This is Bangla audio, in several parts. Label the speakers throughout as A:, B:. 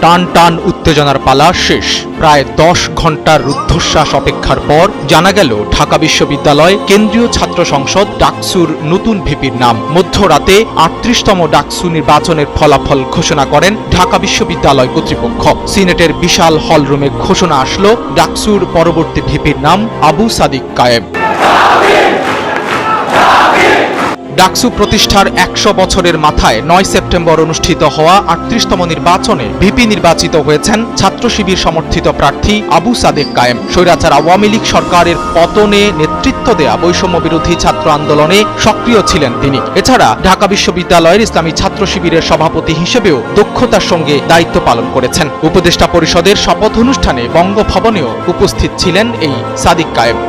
A: টান টান উত্তেজনার পালা শেষ। প্রায় 10 ঘন্টার রুদ্ধশ্বাস অপেক্ষার পর জানা গেল ঢাকা বিশ্ববিদ্যালয় কেন্দ্রীয় ছাত্র সংসদ ডাকসুর নতুন ভিপির নাম। মধ্যরাতে 38তম ডাকসু নির্বাচনের ফলাফল ঘোষণা করেন ঢাকা বিশ্ববিদ্যালয় কর্তৃপক্ষ। সিনেটের বিশাল হলরুমে ঘোষণা আসলো ডাকসুর পরবর্তী ভিপির নাম আবু সাদিক কায়েম। ডাকসু প্রতিষ্ঠার 100 বছরের মাথায় 9 সেপ্টেম্বর অনুষ্ঠিত হওয়া 38তম নির্বাচনে ভিপি নির্বাচিত হয়েছেন ছাত্র শিবির সমর্থিত প্রার্থী আবু সাদেক কায়েম। স্বৈরাচার আওয়ামী লীগ সরকারের পতনে নেতৃত্ব দেয়া বৈষম্য বিরোধী ছাত্র আন্দোলনে সক্রিয় ছিলেন তিনি। এছাড়া ঢাকা বিশ্ববিদ্যালয়ের ইসলামী ছাত্র শিবিরের সভাপতি হিসেবেও দক্ষতার সঙ্গে দায়িত্ব পালন করেছেন। উপদেষ্টা পরিষদের শপথ অনুষ্ঠানে বঙ্গভবনেও উপস্থিত ছিলেন এই সাদিক কায়েম।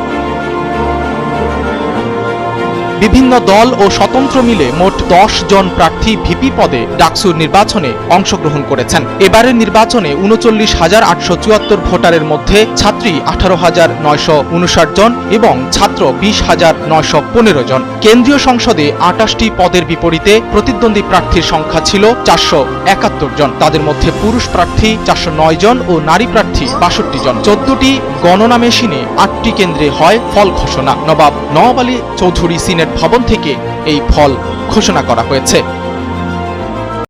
A: বিভিন্ন দল ও স্বতন্ত্র মিলে মোট 10 জন প্রার্থী ভিপি পদে ডাকসুর নির্বাচনে অংশগ্রহণ করেছেন। এবারের নির্বাচনে 39,874 ভোটারের মধ্যে ছাত্রী 18,959 জন এবং ছাত্র 20,915 জন। কেন্দ্রীয় সংসদে 28টি পদের বিপরীতে প্রতিদ্বন্দ্বী প্রার্থীর সংখ্যা ছিল 471 জন। তাদের মধ্যে পুরুষ প্রার্থী 409 জন ও নারী প্রার্থী 62 জন। 14টি গণনা মেশিনে 8টি কেন্দ্রে হয় ফল ঘোষণা। নবাব নওয়াব আলী চৌধুরী সিনেট ভবন থেকে এই ফল ঘোষণা করা হয়েছে।